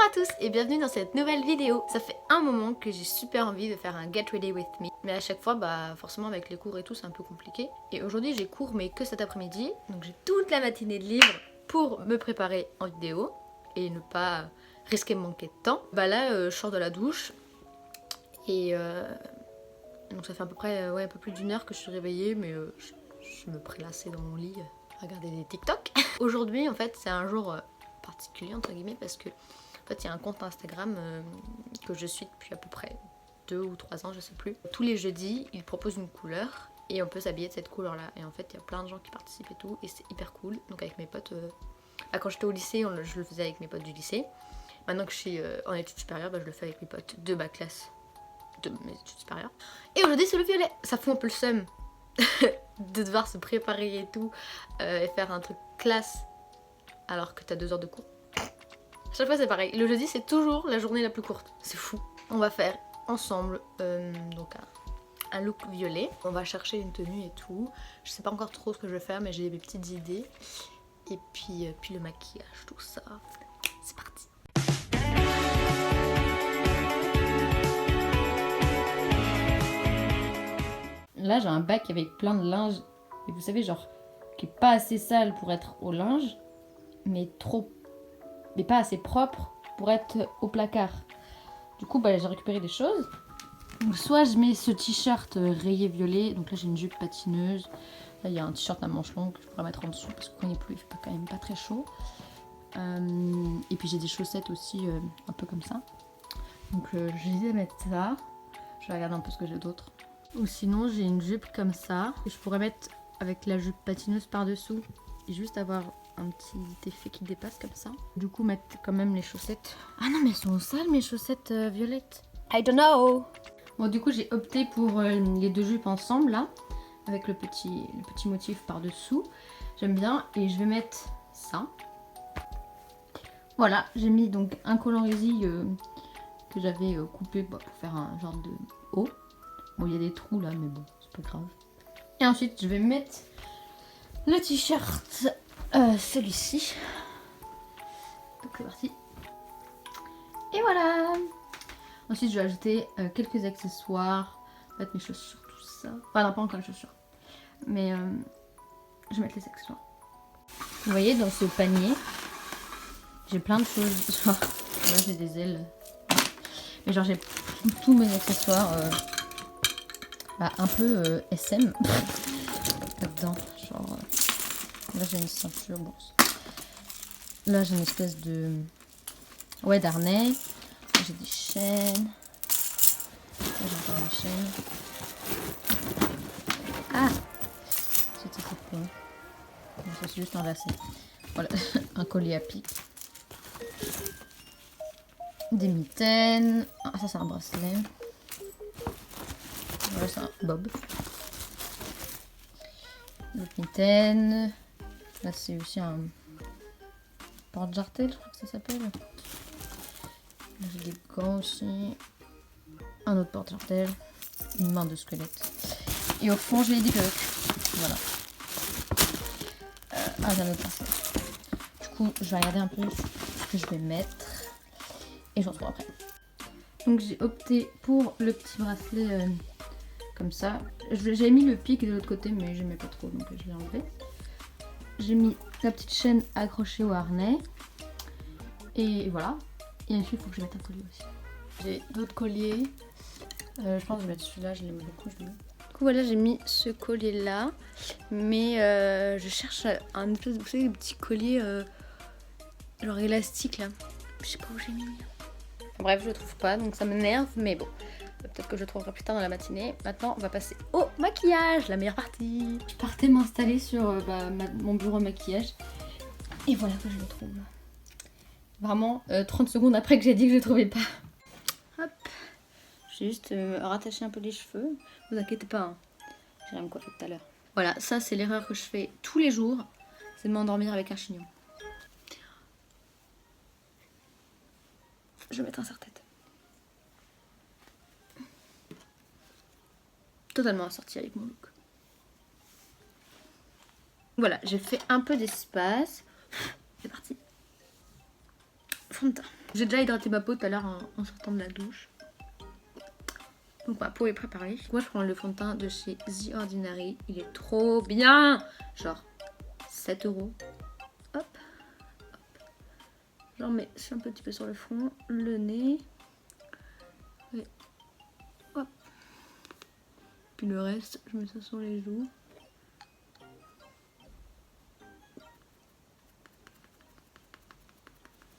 Bonjour à tous et bienvenue dans cette nouvelle vidéo. Ça fait un moment que j'ai super envie de faire un Get Ready With Me. Mais à chaque fois, forcément avec les cours et tout, c'est un peu compliqué. Et aujourd'hui, j'ai cours mais que cet après-midi. Donc j'ai toute la matinée de libre pour me préparer en vidéo et ne pas risquer de manquer de temps. Là, je sors de la douche et donc ça fait à peu près un peu plus d'une heure que je suis réveillée, mais je me prélassais dans mon lit à regarder des TikTok. Aujourd'hui, en fait, c'est un jour particulier entre guillemets parce que en fait, il y a un compte Instagram que je suis depuis à peu près 2 ou 3 ans, je sais plus. Tous les jeudis, ils proposent une couleur et on peut s'habiller de cette couleur-là. Et en fait, il y a plein de gens qui participent et tout, et c'est hyper cool. Donc avec mes potes, quand j'étais au lycée, je le faisais avec mes potes du lycée. Maintenant que je suis en études supérieures, je le fais avec mes potes de ma classe, de mes études supérieures. Et aujourd'hui, c'est le violet. Ça fout un peu le seum de devoir se préparer et tout, et faire un truc classe alors que t'as 2 heures de cours. Chaque fois c'est pareil, le jeudi c'est toujours la journée la plus courte, c'est fou. On va faire ensemble donc un look violet, on va chercher une tenue et tout. Je sais pas encore trop ce que je vais faire mais j'ai des petites idées. Et puis le maquillage, tout ça, c'est parti. Là j'ai un bac avec plein de linge, et vous savez genre qui est pas assez sale pour être au linge, mais pas assez propre pour être au placard. Du coup, j'ai récupéré des choses. Donc, soit je mets ce t-shirt rayé violet. Donc là, j'ai une jupe patineuse. Là, il y a un t-shirt à manches longues que je pourrais mettre en dessous parce que quand il pleut, il fait quand même pas très chaud. Et puis j'ai des chaussettes aussi, un peu comme ça. Donc j'ai dit de mettre ça. Je vais regarder un peu ce que j'ai d'autre. Ou sinon, j'ai une jupe comme ça que je pourrais mettre avec la jupe patineuse par-dessous et juste avoir un petit effet qui dépasse comme ça. Du coup, mettre quand même les chaussettes. Ah non, mais elles sont sales mes chaussettes violettes. I don't know. Bon, du coup, j'ai opté pour les 2 jupes ensemble là, avec le petit motif par-dessous. J'aime bien, et je vais mettre ça. Voilà, j'ai mis donc un collant résille que j'avais coupé pour faire un genre de haut. Bon, il y a des trous là, mais bon, c'est pas grave. Et ensuite, je vais mettre le t-shirt, celui-ci. Donc c'est parti. Et voilà. Ensuite, je vais ajouter quelques accessoires, mettre mes chaussures, tout ça. Enfin, non, pas encore les chaussures, mais je vais mettre les accessoires. Vous voyez, dans ce panier, j'ai plein de choses. Genre, là, j'ai des ailes. Mais genre, j'ai tous mes accessoires un peu SM là-dedans. Genre, là, j'ai une ceinture. Bon, là, j'ai une espèce de d'harnais. J'ai des chaînes. Là, j'ai encore des chaînes. Ah, c'était quoi? Non, ça c'est juste un lacet. Voilà, un collier à pic. Des mitaines. Ah, ça c'est un bracelet. Voilà, c'est un bob. D'autres mitaines. Là c'est aussi un porte-jartel, je crois que ça s'appelle. J'ai des gants aussi. Un autre porte-jartel. Une main de squelette. Et au fond j'ai des perruques. Voilà. J'ai un autre bracelet. Du coup je vais regarder un peu ce que je vais mettre. Et je retrouve après. Donc j'ai opté pour le petit bracelet comme ça. J'ai mis le pic de l'autre côté mais j'aimais pas trop donc je l'ai enlevé. J'ai mis la petite chaîne accrochée au harnais. Et voilà. Et ensuite il faut que je mette un collier aussi. J'ai d'autres colliers. Je pense que je vais mettre celui-là, je l'aime beaucoup. Du coup voilà, j'ai mis ce collier là. Mais je cherche un espèce de, vous savez, des petits colliers genre élastique là. Je sais pas où j'ai mis. Bref, je le trouve pas, donc ça m'énerve, mais bon, peut-être que je le trouverai plus tard dans la matinée. Maintenant, on va passer au maquillage, la meilleure partie. Je partais m'installer sur mon bureau maquillage, et voilà que je le trouve. Vraiment, 30 secondes après que j'ai dit que je le trouvais pas. Hop, j'ai juste rattaché un peu les cheveux, vous inquiétez pas, hein. J'ai rien me coiffer tout à l'heure. Voilà, ça c'est l'erreur que je fais tous les jours, c'est de m'endormir avec un chignon. Je vais mettre un serre-tête. Totalement assorti avec mon look. Voilà, j'ai fait un peu d'espace. C'est parti. Fond de teint. J'ai déjà hydraté ma peau tout à l'heure en sortant de la douche. Donc ma peau est préparée. Moi je prends le fond de teint de chez The Ordinary. Il est trop bien. Genre 7 €. Hop. J'en mets un petit peu sur le front, le nez. Et hop. Puis le reste, je mets ça sur les joues.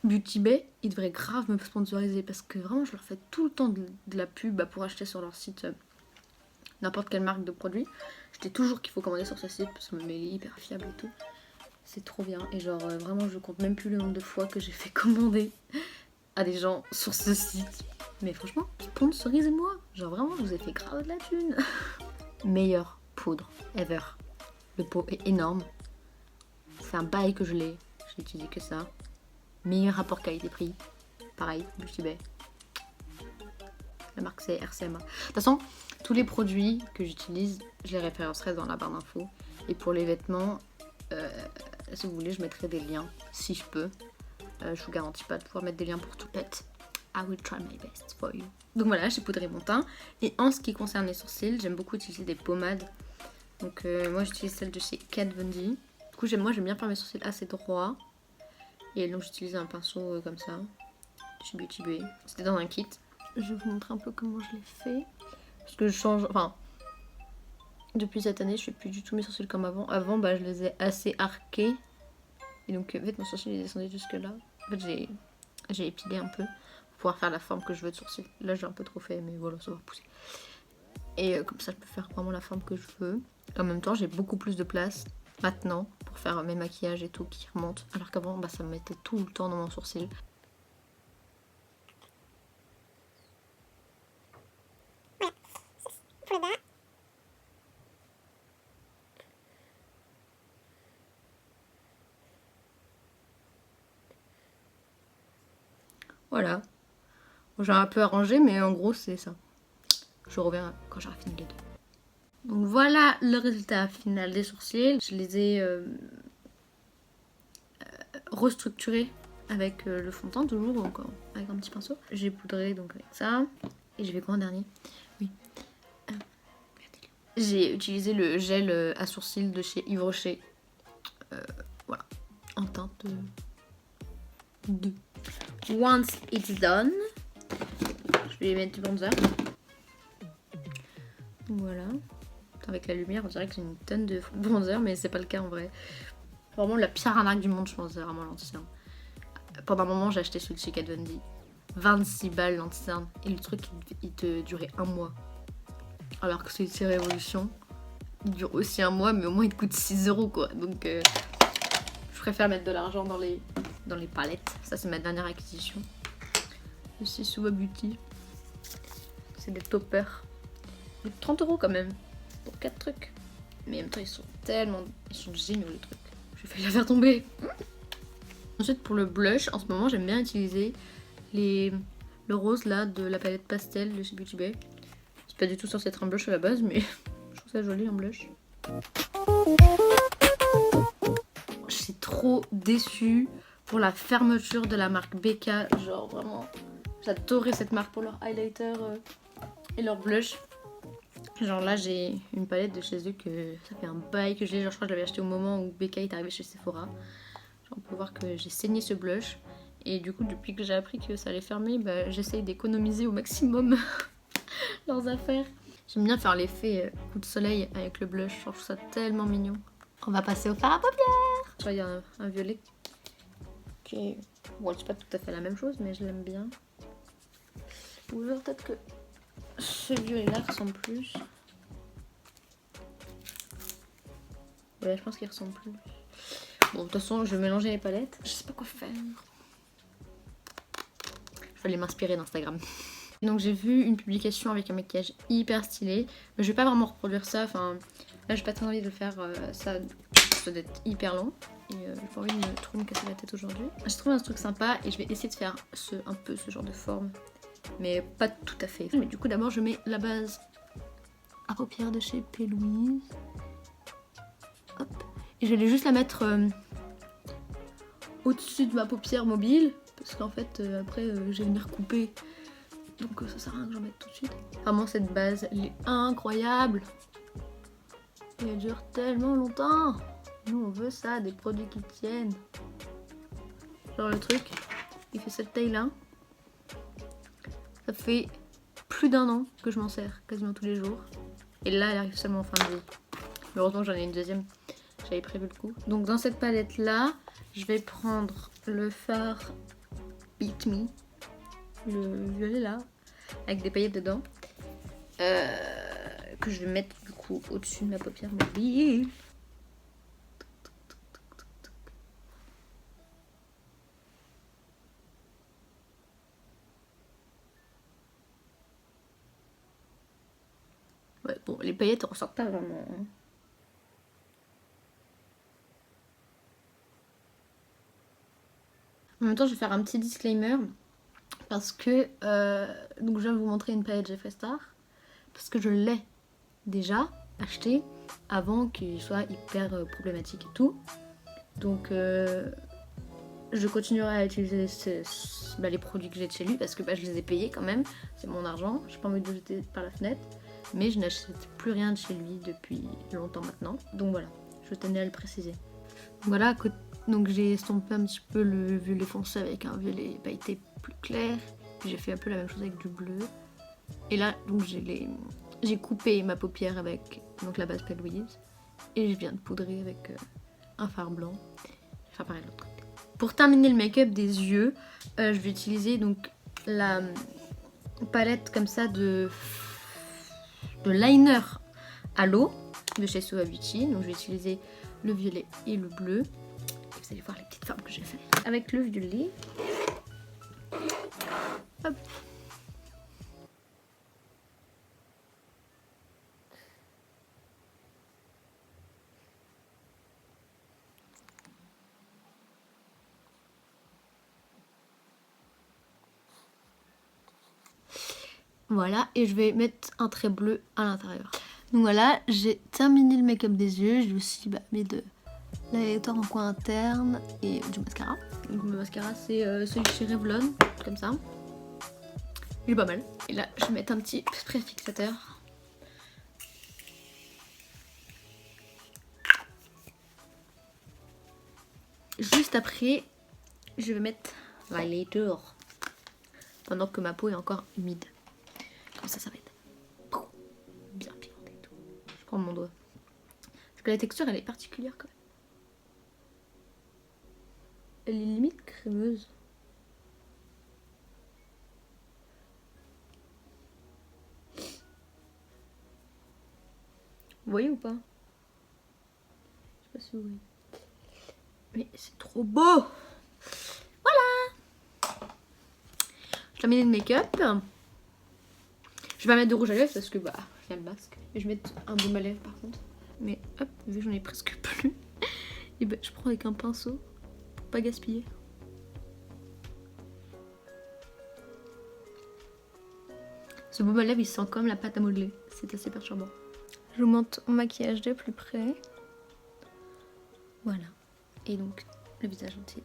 Beauty Bay, ils devraient grave me sponsoriser parce que vraiment je leur fais tout le temps de la pub pour acheter sur leur site n'importe quelle marque de produit. Je dis toujours qu'il faut commander sur ce site parce que il est hyper fiable et tout. C'est trop bien et genre vraiment je compte même plus le nombre de fois que j'ai fait commander à des gens sur ce site. Mais franchement, sponsorisez-moi. Genre vraiment je vous ai fait grave de la thune. Meilleure poudre ever. Le pot est énorme. C'est un bail que je l'ai. Je n'utilise que ça. Meilleur rapport qualité-prix. Pareil, Beauty Bay. La marque c'est RCMA. De toute façon, tous les produits que j'utilise, je les référencerai dans la barre d'infos. Et pour les vêtements, si vous voulez, je mettrai des liens, si je peux. Je vous garantis pas de pouvoir mettre des liens pour tout pète. I will try my best for you. Donc voilà, j'ai poudré mon teint. Et en ce qui concerne les sourcils, j'aime beaucoup utiliser des pommades. Donc moi j'utilise celle de chez Kat Von D. Du coup moi j'aime bien faire mes sourcils assez droits. Et donc j'utilise un pinceau comme ça, chez Beauty Bay. C'était dans un kit. Je vais vous montrer un peu comment je l'ai fait. Parce que je change, enfin, depuis cette année je fais plus du tout mes sourcils comme avant. Avant je les ai assez arqués. Et donc en fait mon sourcil est descendu jusque là. En fait j'ai épilé un peu pour pouvoir faire la forme que je veux de sourcil. Là j'ai un peu trop fait mais voilà ça va pousser. Et comme ça je peux faire vraiment la forme que je veux. En même temps j'ai beaucoup plus de place maintenant pour faire mes maquillages et tout qui remontent. Alors qu'avant ça me mettait tout le temps dans mon sourcil. Voilà. J'ai un peu arrangé mais en gros c'est ça. Je reviens quand j'aurai fini les deux. Donc voilà le résultat final des sourcils. Je les ai restructurés avec le fond de teint toujours, encore avec un petit pinceau. J'ai poudré donc avec ça. Et je vais quoi en dernier? Oui. J'ai utilisé le gel à sourcils de chez Yves Rocher. Voilà. En teinte 2. Once it's done, je vais mettre du bronzer. Voilà. Avec la lumière, on dirait que j'ai une tonne de bronzer, mais c'est pas le cas en vrai. Vraiment la pire arnaque du monde, je pense, c'est vraiment l'anti-cerne. Pendant un moment, j'ai acheté celui de chez Kat Von D. 26 balles l'anti-cerne. Et le truc, il te durait 1 mois. Alors que celui de chez Révolution, il dure aussi 1 mois, mais au moins il te coûte 6 € quoi. Donc je préfère mettre de l'argent dans les palettes. Ça, c'est ma dernière acquisition. Le Sisuba Beauty. C'est des toppers. 30 € quand même. Pour 4 trucs. Mais en même temps, ils sont géniaux les trucs. J'ai failli la faire tomber. Ensuite, pour le blush, en ce moment, j'aime bien utiliser le rose là de la palette pastel de chez Beauty Bay. C'est pas du tout censé être un blush à la base, mais je trouve ça joli en blush. Je suis trop déçue pour la fermeture de la marque BK. Genre vraiment, j'adorais cette marque pour leur highlighter et leur blush. Genre là j'ai une palette de chez eux que ça fait un bail que j'ai. Genre je crois que je l'avais acheté au moment où BK est arrivé chez Sephora. Genre on peut voir que j'ai saigné ce blush. Et du coup depuis que j'ai appris que ça allait fermer, j'essaye d'économiser au maximum leurs affaires. J'aime bien faire l'effet coup de soleil avec le blush. Genre, je trouve ça tellement mignon. On va passer au fard à paupières. Tu vois il y a un violet qui est... Bon c'est pas tout à fait la même chose mais je l'aime bien. Ou alors peut-être que ce violet-là ressemble plus. Ouais, je pense qu'il ressemble plus. Bon, de toute façon, je vais mélanger les palettes. Je sais pas quoi faire. Je vais aller m'inspirer d'Instagram. Donc j'ai vu une publication avec un maquillage hyper stylé. Mais je vais pas vraiment reproduire ça. Enfin, là, j'ai pas très envie de le faire. Ça doit être hyper long. Et j'ai pas envie de trop me casser la tête aujourd'hui. J'ai trouvé un truc sympa et je vais essayer de faire un peu ce genre de forme. Mais pas tout à fait. Mais du coup d'abord je mets la base à paupières de chez P. Louise. Hop. Et je vais juste la mettre au-dessus de ma paupière mobile. parce qu'en fait après je vais venir couper. Donc ça sert à rien que j'en mette tout de suite. Vraiment cette base, elle est incroyable. Et elle dure tellement longtemps. Nous on veut ça, des produits qui tiennent. Genre le truc, il fait cette taille là. Ça fait plus d'1 an que je m'en sers quasiment tous les jours. Et là elle arrive seulement en fin de vie. Mais heureusement j'en ai une deuxième, j'avais prévu le coup. Donc dans cette palette là, je vais prendre le fard Beat Me. Le violet là, avec des paillettes dedans. Que je vais mettre du coup au-dessus de ma paupière mobile. Ouais, bon, les paillettes ne ressortent pas vraiment. Hein. En même temps, je vais faire un petit disclaimer. Parce que, donc je vais vous montrer une palette Jeffree Star. Parce que je l'ai déjà acheté avant qu'il soit hyper problématique et tout. Donc je continuerai à utiliser les produits que j'ai de chez lui parce que je les ai payés quand même. C'est mon argent, j'ai pas envie de le jeter par la fenêtre. Mais je n'achète plus rien de chez lui depuis longtemps maintenant. Donc voilà, je tenais à le préciser. Voilà, donc j'ai estompé un petit peu le violet foncé avec un violet pailleté plus clair. Puis j'ai fait un peu la même chose avec du bleu. Et là, donc j'ai coupé ma paupière avec donc la base Pale Louise. Et je viens de poudrer avec un fard blanc. Je vais faire pareil de l'autre côté. Pour terminer le make-up des yeux, je vais utiliser donc la palette comme ça de liner à l'eau de chez Soa Beauty. Donc je vais utiliser le violet et le bleu. Et vous allez voir les petites formes que j'ai fait. Avec le violet. Hop. Voilà, et je vais mettre un trait bleu à l'intérieur. Donc voilà, j'ai terminé le make-up des yeux. J'ai aussi mis de l'highlighter en coin interne et du mascara. Donc le mascara c'est celui de chez Revlon, comme ça. Il est pas mal. Et là, je vais mettre un petit spray fixateur. Juste après, je vais mettre l'highlighter pendant que ma peau est encore humide. Comme ça va être bien pimenté et tout. Je prends mon doigt. Parce que la texture, elle est particulière quand même. Elle est limite crémeuse. Vous voyez ou pas? Je sais pas si vous voyez. Mais c'est trop beau! Voilà! Je termine le make-up. Je vais pas mettre de rouge à lèvres parce que il y a le masque. Et je vais mettre un baume à lèvres par contre. Mais hop, vu que j'en ai presque plus, et je prends avec un pinceau pour pas gaspiller. Ce baume à lèvres il sent comme la pâte à modeler. C'est assez perturbant. Je vous montre mon maquillage de plus près. Voilà. Et donc le visage entier.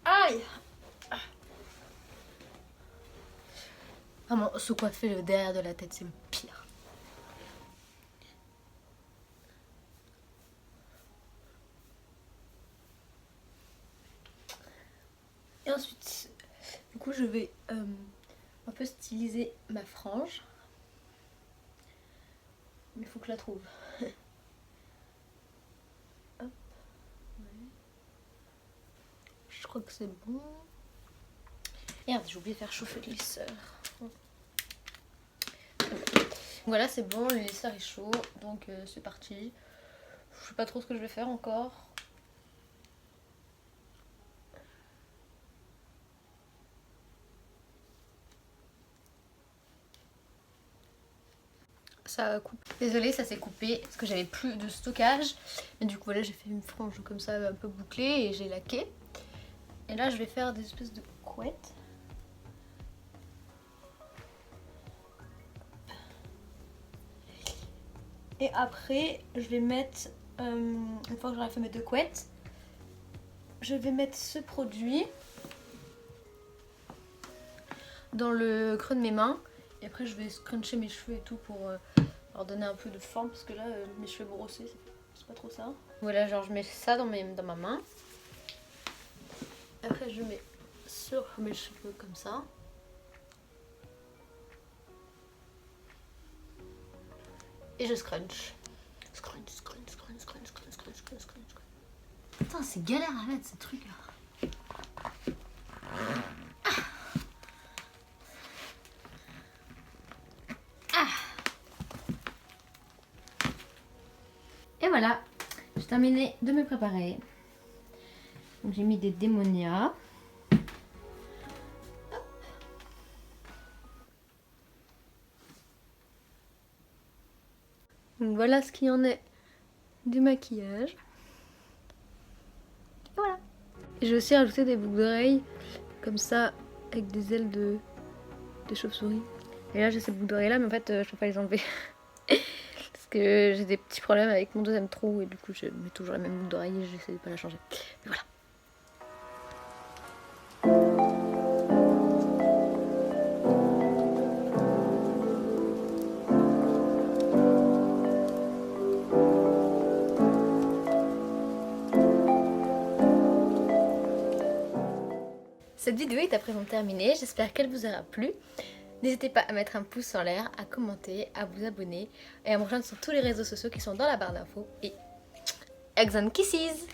Aïe! Vraiment, se coiffer le derrière de la tête, c'est le pire. Et ensuite, du coup, je vais un peu styliser ma frange. Mais il faut que je la trouve. Hop. Ouais. Je crois que c'est bon. Merde, j'ai oublié de faire chauffer le lisseur. Voilà, c'est bon, le lisseur est chaud, donc c'est parti. Je sais pas trop ce que je vais faire encore. Ça coupe. Désolée, ça s'est coupé parce que j'avais plus de stockage. Mais du coup, voilà, j'ai fait une frange comme ça un peu bouclée et j'ai laqué. Et là, je vais faire des espèces de couettes. Et après, je vais mettre, une fois que j'aurai fait mes 2 couettes, je vais mettre ce produit dans le creux de mes mains. Et après, je vais scruncher mes cheveux et tout pour leur donner un peu de forme. Parce que là, mes cheveux brossés, c'est pas trop ça. Voilà, genre je mets ça dans ma main. Après, je mets sur mes cheveux comme ça. Et je scrunch. Scrunch, scrunch, scrunch, scrunch, scrunch, scrunch, scrunch, scrunch. Putain, c'est galère à mettre ce truc là. Et voilà, j'ai terminé de me préparer. Donc j'ai mis des démonias. Donc voilà ce qu'il y en est du maquillage. Et voilà. J'ai aussi rajouté des boucles d'oreilles comme ça avec des ailes de chauve-souris. Et là j'ai ces boucles d'oreilles là mais en fait je peux pas les enlever. Parce que j'ai des petits problèmes avec mon deuxième trou et du coup je mets toujours la même boucle d'oreille et j'essaie de pas la changer. Mais voilà. Cette vidéo est à présent terminée, j'espère qu'elle vous aura plu. N'hésitez pas à mettre un pouce en l'air, à commenter, à vous abonner et à me rejoindre sur tous les réseaux sociaux qui sont dans la barre d'infos. Et Hugs and Kisses!